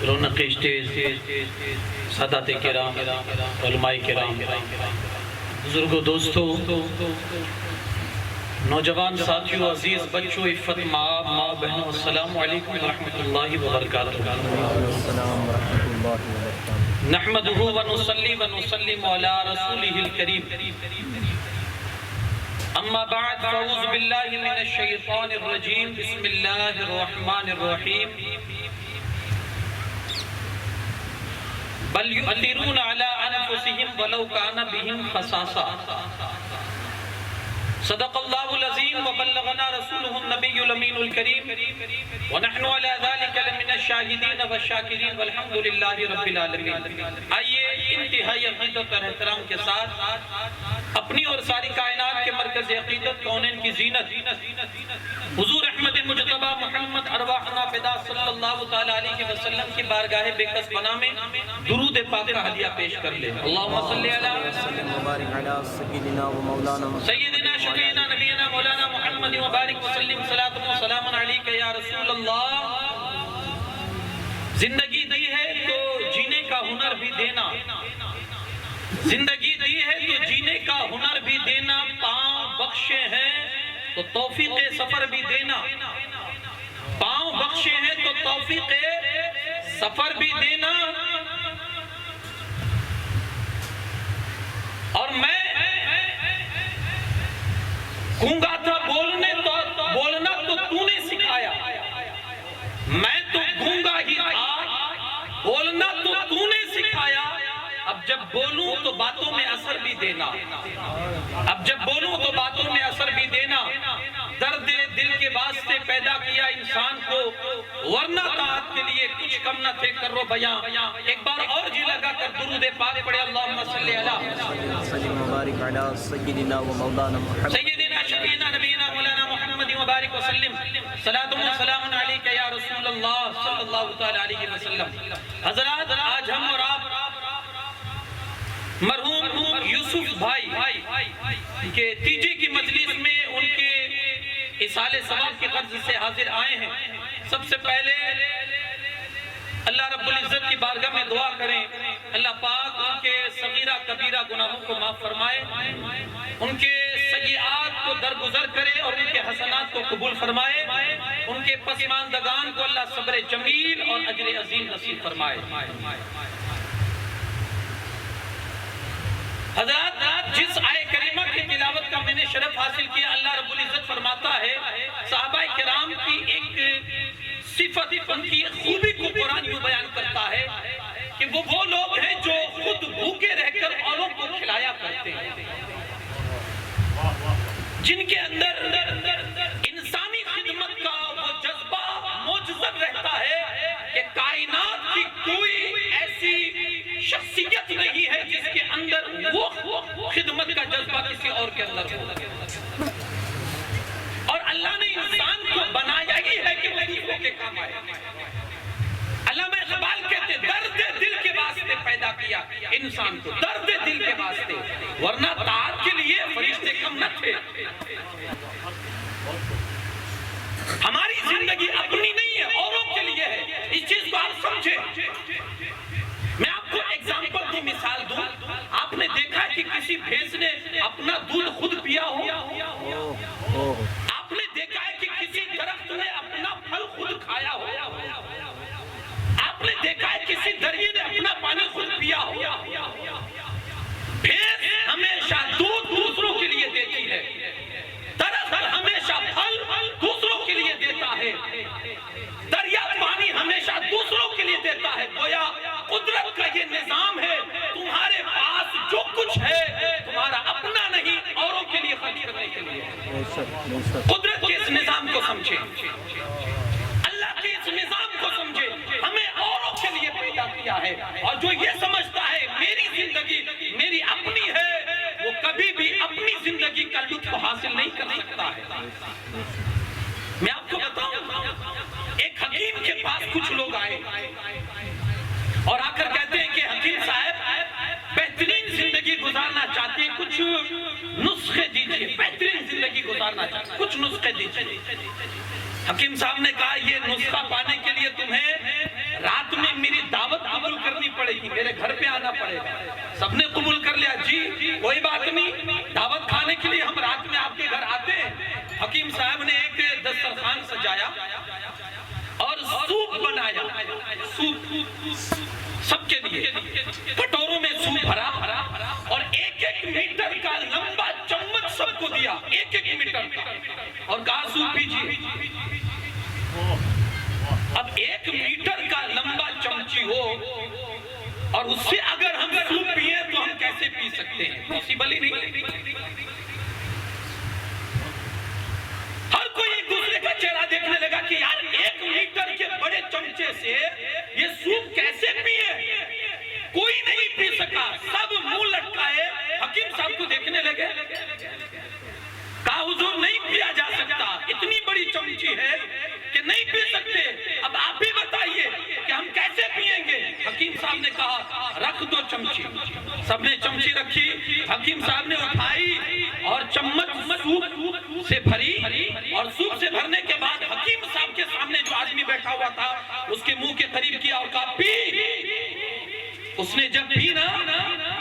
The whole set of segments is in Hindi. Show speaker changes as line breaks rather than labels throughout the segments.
रौनक स्टेज, सादात किराम, उलमाए किराम, बुजुर्गों, दोस्तों, नौजवान साथियों, अजीज बच्चों, इफ़्फ़त माँ बहनों, अस्सलामु अलैकुम व रहमतुल्लाहि व बरकातुहू। नहमदुहु व नुसल्ली व नुसल्लिमु अला रसूलिहिल करीम। अम्मा बअद, फ़अऊज़ु बिल्लाहि मिनश शैतानिर रजीम। बिस्मिल्लाहिर रहमानिर रहीम। बल युअथिरूना अला अनफुसिहिम वलौ काना बिहिम खसासा। सदक़ल्लाहुल अज़ीम व बल्लगना रसूलुहुन नबियुल अमीनुल करीम व नहनु अला ज़ालिका लमिनश शाहिदीन व शाकिरीन वल्हम्दुलिल्लाहि रब्बिल आलमीन। आइए इंतहाई अक़ीदत और एहतराम के साथ अपनी और सारी कायनात के मरकज़ अक़ीदत कौनैन की ज़ीनत हुज़ूर अहमद मुजतबा मुहम्मद अरवाहना फ़िदा सल्लल्लाहु तआला अलैहि वसल्लम की बारगाह बेकस बना में दुरूद पाक का हदिया पेश कर ले। अल्लाहुम्मा सल्लि अला सय्यिदिना व मौलाना सय्यिदिना शफीना नबीना मौलाना मुहम्मद व बारिक व सल्लिम सलातुन व सलामुन अलैका या रसूल अल्लाह। जिंदगी दी है तो जीने का हुनर भी देना, जिंदगी दी है तो जीने का हुनर भी देना, पाँव बख्शे हैं तो तौफीक़े सफर भी देना, पाँव बख्शे हैं तो तौफीक़े सफर भी देना। और मैं गूंगा था बोलना तो तूने सिखाया, मैं तो गूंगा ही था बोलना तो तूने सिखाया। अब जब बोलूं तो बातों में असर भी देना, अब जब बोलूं तो बातों में असर भी देना। दर्द दिल के वास्ते पैदा किया इंसान को, वरना ताअत के लिए कुछ कम न थे करो बयां। एक बार और जी लगा कर दुरूद पाक पढ़े। अल्लाहुम्मा सल्लि अला सय्यिदिना व मौलाना मुहम्मद सय्यिदिना शफीना नबीना मौलाना मुहम्मद व बारिक व सल्लिम सलातुन व सलामुन अलैका या रसूल अल्लाह सल्लल्लाहु तआला अलैहि वसल्लम। हज़रात, आज हम और आप मरहूम यूसुफ भाई के तीजे की मजलिस में उनके इसाले सवाब के कर्ज से हाजिर आए हैं। सबसे पहले अल्लाह रब्बुल इज्जत की बारगाह में दुआ करें, अल्लाह पाक उनके सगीरा कबीरा गुनाहों को माफ फरमाए, उनके सय्यात को दरगुजर करे और उनके हसनात को कबूल फरमाए, उनके पसमानदगान को अल्लाह सब्र जमील और अजर अजीम नसीब फरमाए। हज़रात, जिस आय करीमा की तिलावत का मैंने शरफ हासिल किया, अल्लाह रब्बुल इज्जत फरमाता है सहाबाए किराम की एक सिफत, उनकी खूबी को कुरान यूं बयान करता है कि वो लोग हैं जो खुद भूखे रहकर औरों को खिलाया करते हैं, जिनके अंदर इंसानी खिदमत का वो जज्बा मौजूद रहता है कि कायनात की कोई ऐसी शख्सियत नहीं है जिसके अंदर वो खिदमत का जज्बा किसी और के अंदर हो। और अल्लाह ने इंसान को बनाया ही है कि वो दूसरों के काम आए। अल्लामा इक़बाल कहते दर्द दिल के वास्ते पैदा किया इंसान को, दर्द दिल के वास्ते, वरना ताअत के लिए फरिश्ते कम न थे। हमारी जिंदगी अपनी नहीं है, औरों के लिए है। इस चीज को आप समझे। मैं आपको एग्जांपल दूं, मिसाल दूं। आपने देखा कि किसी भैंस ने अपना दूध खुद पिया हो? आपने देखा है कि किसी दरख्त ने अपना फल खुद खाया हो? आपने देखा है किसी दरिया ने अपना पानी खुद पिया हो? भैंस हमेशा दूध दूसरों के लिए देती है, दरख्त हमेशा फल दूसरों के लिए देता है, दरिया पानी हमेशा दूसरों के लिए देता है। गोया कुदरत का ये निजाम है, तुम्हारे पास जो कुछ है तुम्हारा अपना नहीं, औरों के लिए खर्च करने के लिए। कुदरत के इस निजाम को समझे, अल्लाह के इस निजाम को समझे। हमें औरों के लिए पैदा किया है, और जो ये समझता है मेरी जिंदगी मेरी अपनी है, वो कभी भी अपनी जिंदगी का लुत्फ हासिल नहीं कर सकता है। मैं आपको बताऊं, एक हकीम के पास कुछ लोग आए और आकर कहते हैं कि हकीम साहब बेहतरीन जिंदगी गुजारना चाहते हैं, कुछ नुस्खे दीजिए। बेहतरीन जिंदगी गुजारना चाहते हैं, कुछ नुस्खे दीजिए। हकीम साहब ने कहा ये नुस्खा पाने के लिए तुम्हें रात में मेरी सबने कबूल कर लिया जी कोई बात नहीं, दावत खाने के लिए हम रात में आपके घर आते हैं। हकीम साहब ने एक दस्तरखान सजाया और सूप बनाया, सूप सबके लिए, कटोरों में सूप भरा और 1-1 मीटर का लंबा चम्मच सबको दिया, 1-1 मीटर का, और कहा सूप पीजिए। अब 1 मीटर का लंबा चमची हो और उससे अगर हम सूप पिए तो हम कैसे पी सकते हैं? पॉसिबल ही नहीं। हर कोई एक दूसरे का चेहरा देखने लगा कि यार 1 मीटर के बड़े चमचे से ये सूप कैसे पिए? कोई नहीं पी सका, सब मुंह लटकाए हकीम साहब को देखने लगे। कहा हुजूर नहीं पिया जा सकता, इतनी बड़ी चमची है कि नहीं पी सकते, अब आप ही बताइए कि हम कैसे पिएंगे? हकीम साहब ने कहा रख दो चमची। सबने चमची रखी, हकीम साहब ने उठाई और चम्मच सूप से भरी, और सूप से भरने के बाद हकीम साहब के सामने जो आदमी बैठा हुआ था उसके मुंह के करीब किया और कहा पी। उसने जब पी ना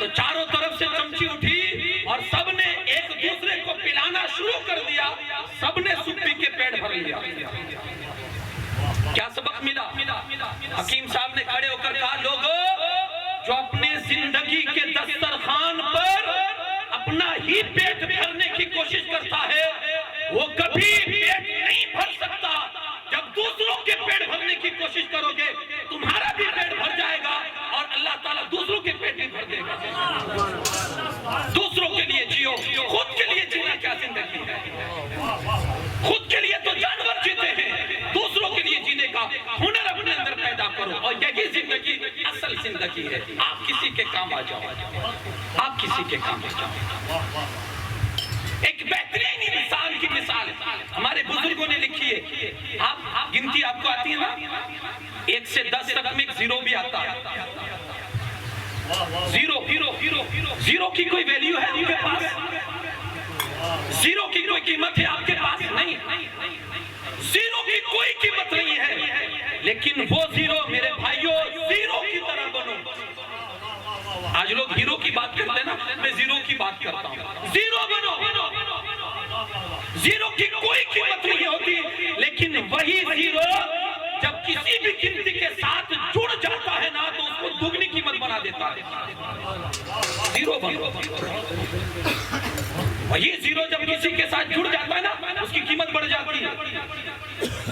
तो चारों तरफ से चमची उठी और सबने एक दूसरे को पिलाना शुरू कर दिया, सबने सूप पी के पेट भर लिया। क्या सबक मिला? हकीम साहब ने खड़े होकर कहा लोगों, जो अपने जिंदगी के दस्तरखान पर अपना ही पेट भरने की कोशिश करता है वो कभी पेट नहीं भर सकता। जब दूसरों के पेट भरने की कोशिश करोगे तुम्हारा भी पेट भर जाएगा और अल्लाह ताला दूसरों के पेट भी भर देगा। दूसरों के लिए जियो, खुद के लिए जीना क्या जिंदगी है? खुद के लिए तो जानवर जीते हैं, दूसरों के लिए जीने का हुनर अपने अंदर पैदा करो और यही जिंदगी असल जिंदगी है। आप किसी के काम आ जाओ, आप किसी के काम आ जाओ। एक बेहतरीन इंसान की मिसाल हमारे बुजुर्गों ने लिखी है। आप गिनती आपको आती है ना? 1 से 10 तक में 0 भी आता है। जीरो की कोई वैल्यू है आपके पास? 0 की कोई कीमत है आपके पास? नहीं, 0 की कोई कीमत नहीं है। लेकिन वो 0 मेरे भाइयों 0 की तरह बनो। आज लोग हीरो की बात करते हैं ना, मैं 0 की बात करता हूँ। 0 बनो। 0 की कोई कीमत नहीं होती, लेकिन वही 0 जब किसी भी गिनती के साथ जुड़ जाता है ना तो उसको दुगनी कीमत बना देता है। 0 बनो। वही 0 जब किसी के साथ जुड़ जाता है ना उसकी कीमत बढ़ जाती है।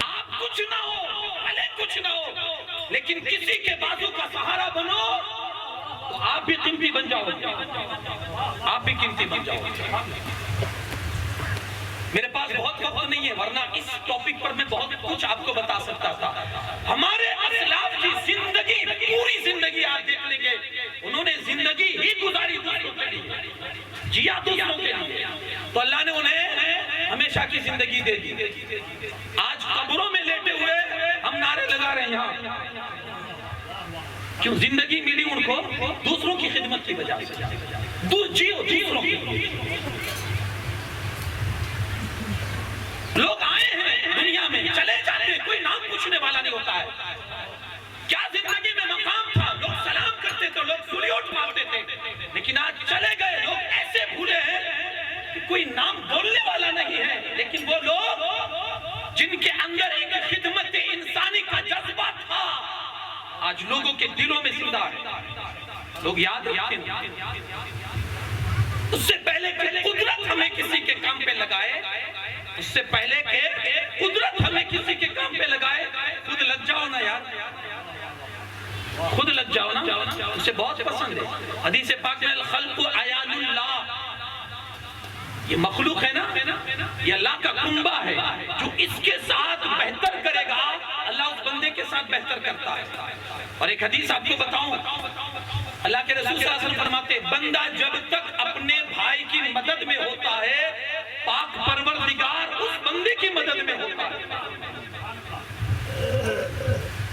आप कुछ ना हो, भले कुछ ना हो, लेकिन किसी के बाजू का सहारा बनो तो आप भी कीमती बन जाओ, आप भी कीमती बन जाओ। मेरे पास बहुत वक्त नहीं है, वरना इस टॉपिक पर मैं बहुत कुछ आपको बता सकता था। हमारे असलाफ की जिंदगी, पूरी जिंदगी आप देख लेंगे, उन्होंने जिंदगी ही गुजारी दूसरों के लिए, जिया दूसरों के लिए, तो अल्लाह ने उन्हें हमेशा की जिंदगी दे दी। आज कब्रों में लेटे हुए हम नारे लगा रहे हैं यहाँ, क्यों? जिंदगी मिली उनको दूसरों की खिदमत की वजह से। जियो दूसरों के लिए। लोग आए हैं दुनिया में, चले जाते हैं, कोई नाम पूछने वाला नहीं होता है। क्या जिंदगी में मकाम था? लोग सलाम करते थे, लोग सुलियोट मारते थे, लेकिन आज चले गए लोग ऐसे भूले हैं कि कोई नाम बोलने वाला नहीं है। लेकिन वो लोग जिनके अंदर एक खिदमत इंसानी का जज्बा था आज लोगों के दिलों में जिंदा है। लोग याद रखें, उससे पहले कि कुदरत हमें किसी के काम पे लगाए, उससे पहले के कुदरत हमें किसी के काम पे लगाए, खुद लग जाओ ना यार, खुद लग जाओ ना। उसे बहुत पसंद है। हदीस पाक में खल्क़ु अयानुल्लाह, ये मखलूक है ना, ये अल्लाह का कुंबा है। जो इसके साथ बेहतर करेगा अल्लाह उस बंदे के साथ बेहतर करता है। और एक हदीस आपको बताऊं, अल्लाह के रसूल सल्लल्लाहु अलैहि वसल्लम फरमाते, बंदा जब तक अपने भाई की मदद में होता है पाक परवरदिगार उस बंदे की मदद में होता है।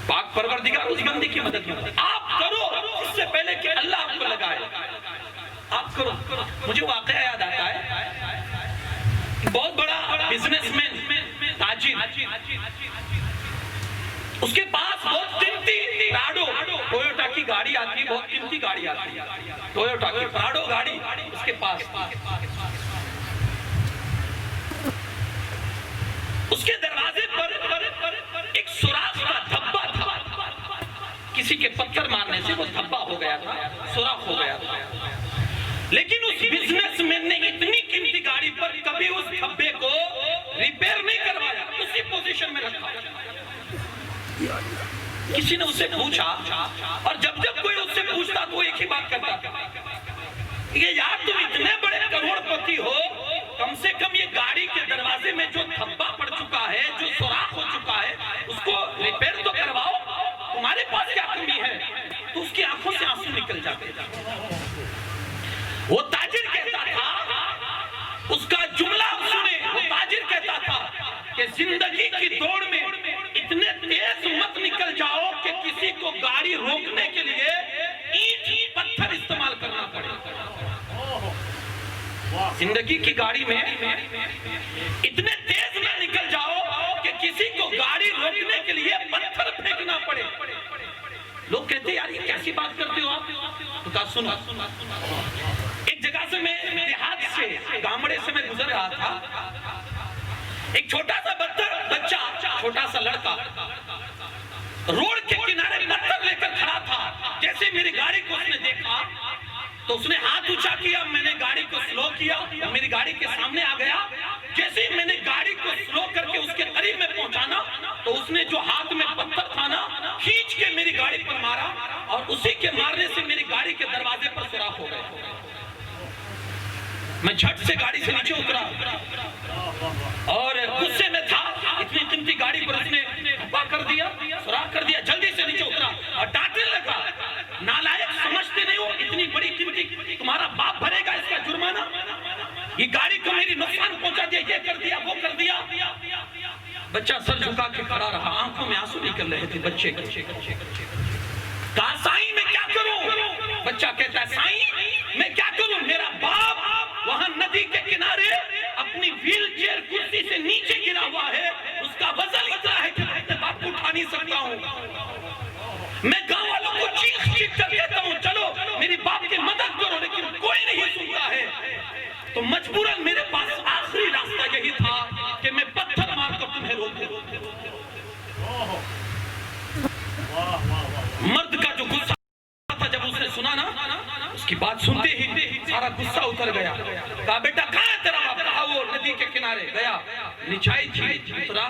पाक परवरदिगार उस बंदे की मदद में। आप करो इससे पहले कि अल्लाह आपको लगाए, आप करो। मुझे वाकया याद आता है, बहुत बड़ा बिजनेसमैन ताजिर, उसके पास बहुत कीमती प्राडो टोयोटा की नई गाड़ी आती है, बहुत कीमती गाड़ी आती है, टोयोटा की प्राडो गाड़ी उसके पास। उसके दरवाजे पर एक सुराख का धब्बा था, किसी के पत्थर मारने से वो धब्बा हो गया था, सुराख हो गया था। लेकिन उस बिजनेसमैन ने इतनी कीमती गाड़ी पर कभी उस धब्बे को रिपेयर नहीं करवाया, उसी पोजीशन में रखा। किसी ने उससे पूछा, और जब कोई उससे पूछता तो वो एक ही बात करता, ये यार तुम इतने बड़े करोड़पति हो, कम से कम ये गाड़ी के दरवाजे में जो धब्बा पड़ चुका है, जो सुराख हो चुका है, उसको रिपेयर तो करवाओ, तुम्हारे पास क्या कमी है? तो उसकी आंखों से आंसू निकल जाते। वो ताजिर कहता था, उसका जुमला सुने, वो ताजिर कहता था कि जिंदगी की दौड़ में इतने तेज मत निकल जाओ कि किसी को गाड़ी रोकने के लिए ईंट पत्थर इस्तेमाल करना पड़े। जिंदगी की गाड़ी में इतने तेज न निकल जाओ कि किसी को गाड़ी रोकने के लिए पत्थर फेंकना पड़े। लोग कहते यार ये कैसी बात करते हो आप? तो कहा सुनो, एक जगह से मैं देहात से, गामड़े से मैं गुजर रहा था, एक छोटा सा बच्चा, छोटा सा लड़का रोड के किनारे पत्थर लेकर खड़ा था। जैसे मेरी गाड़ी को उसने देखा तो उसने हाथ ऊंचा किया, मैंने गाड़ी को स्लो किया, मेरी गाड़ी के सामने आ गया। जैसे ही मैंने गाड़ी को स्लो करके उसके करीब में पहुंचाना तो उसने जो हाथ में पत्थर था ना, खींच के मेरी गाड़ी पर मारा, और उसी के मारने से मेरी गाड़ी के दरवाजे पर सुराख हो गया। मैं झट से गाड़ी से नीचे उतरा और गुस्से में था, इतनी कीमती गाड़ी पर उसने धब्बा कर दिया, सुराख कर दिया। जल्दी से नीचे उतरा और डांटने लगा, नालायक समझते नहीं हो, इतनी बड़ी कीमती तुम्हारा बाप भरेगा इसका जुर्माना, ये गाड़ी को मेरी नुकसान पहुंचा दिया, ये कर दिया, वो कर दिया। बच्चा सर झुका के खड़ा रहा, आंखों में आंसू निकल रहे थे बच्चे के। कहा साईं मैं क्या करूं? बच्चा कहता है साईं मैं क्या करूं, मेरा बाप वहां नदी के किनारे अपनी व्हील चेयर कुर्सी से नीचे गिरा हुआ है, उसका वजन इतना है कि मैं अपने बाप को उठा नहीं सकता हूं। मैं गांव वालों को चीख कर कहता हूं चलो मेरी बाप की मदद करो, लेकिन कोई नहीं सुनता है। तो मजबूरन मेरे पास आखिरी रास्ता यही था कि मैं पत्थर मारकर तुम्हें रोक दूं। मर्द का जो गुस्सा था जब उसने सुना ना, उसकी बात सुनते ही सारा गुस्सा उतर गया। कहा बेटा कहाँ है तेरा बाप? कहा वो नदी के किनारे गया, निचाई थी, उतरा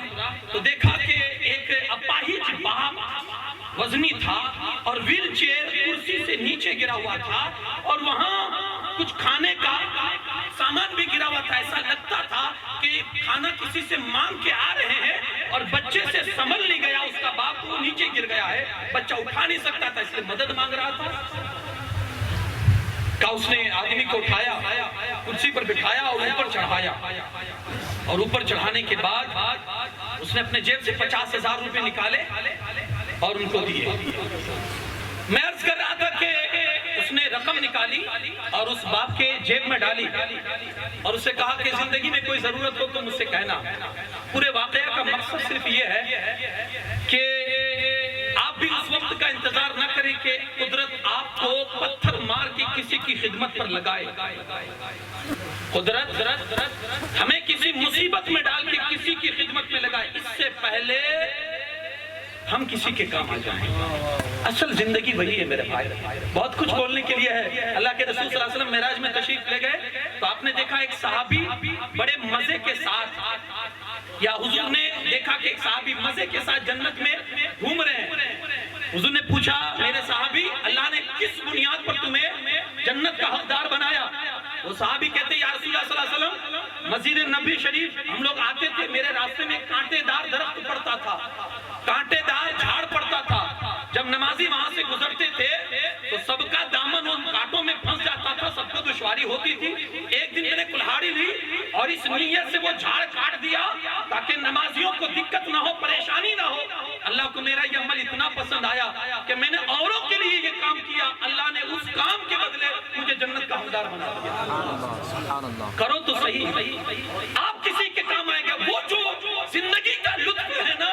तो देखा कि एक अपाहिज बाप वजनी था और व्हील चेयर कुर्सी से नीचे गिरा हुआ था, और वहां कुछ खाने का सामान भी गिरा हुआ था। ऐसा लगता था कि खाना किसी से मांग के आ रहे हैं और बच्चे से संभल नहीं गया उसका बाप, वो नीचे गिर गया है, बच्चा उठा नहीं सकता था, इसलिए मदद मांग रहा था। का उसने आदमी को उठाया, कुर्सी पर बिठाया और ऊपर चढ़ाया, और ऊपर चढ़ाने के बाद उसने अपने जेब से 50,000 रुपए निकाले और उनको दिए। मैं अर्ज कर रहा था कि उसने रकम निकाली और उस बाप के जेब में डाली और उससे कहा कि जिंदगी में कोई जरूरत हो तो मुझसे कहना। पूरे वाकया का मकसद सिर्फ ये है कि आप भी उस वक्त का इंतजार न करें कि कुदरत आपको पत्थर मार के किसी की खिदमत पर लगाए। कुदरत हमें किसी मुसीबत में डाल के किसी की खिदमत में लगाए, इससे पहले हम किसी के काम आ जाएं। असल जिंदगी वही है मेरे भाई। बहुत कुछ बोलने के लिए है। अल्लाह के रसूल सल्लल्लाहु अलैहि वसल्लम मेराज में तशरीफ ले गए तो आपने देखा एक सहाबी बड़े मजे के साथ, या हुजूर ने देखा कि एक सहाबी मजे के साथ जन्नत में घूम रहे हैं। हुजूर ने पूछा मेरे सहाबी अल्लाह ने किस बुनियाद पर तुम्हें जन्नत का हकदार बनाया? वो सहाबी कहते या रसूलुल्लाह सल्लल्लाहु अलैहि वसल्लम मस्जिद नबी शरीफ हम लोग आते थे, मेरे रास्ते में कांटेदार दरख्त पड़ता था, कांटेदार झाड़ पड़ता था। जब नमाजी वहां से गुजरते थे तो सबका दामन उन कांटों में फंस जाता था, सबको दुश्वारी होती थी। एक दिन मैंने कुल्हाड़ी ली और इस नीयत से वो झाड़ काट दिया ताकि नमाजियों को दिक्कत ना हो, परेशानी ना हो। अल्लाह को मेरा ये अमल इतना पसंद आया कि मैंने औरों के लिए ये काम किया, अल्लाह ने उस काम के बदले मुझे जन्नत का हकदार बना दिया। करो तो सही, आप किसी के काम आएगा। वो जो जिंदगी का लुत्फ है ना,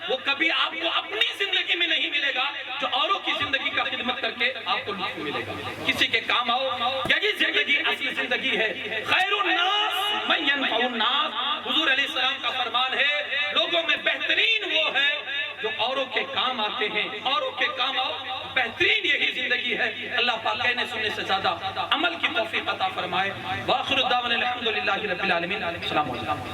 वो कभी आपको अपनी जिंदगी में नहीं मिलेगा जो औरों की जिंदगी का खिदमत करके आपको लुत्फ मिलेगा। किसी के काम आओ, यही जिंदगी असली जिंदगी है। खैरुन नास मन यनफउन नास, हुजूर अलैहिस्सलाम का फरमान है, लोगों में बेहतरीन वो है जो औरों के काम आते हैं। औरों के काम आओ, बेहतरीन यही जिंदगी है। अल्लाह पाक कहने सुनने से ज्यादा अमल की तौफीक अता फरमाए। व आखिरु दावाना अल्हम्दुलिल्लाहि रब्बिल आलमीन। अस्सलामु अलैकुम।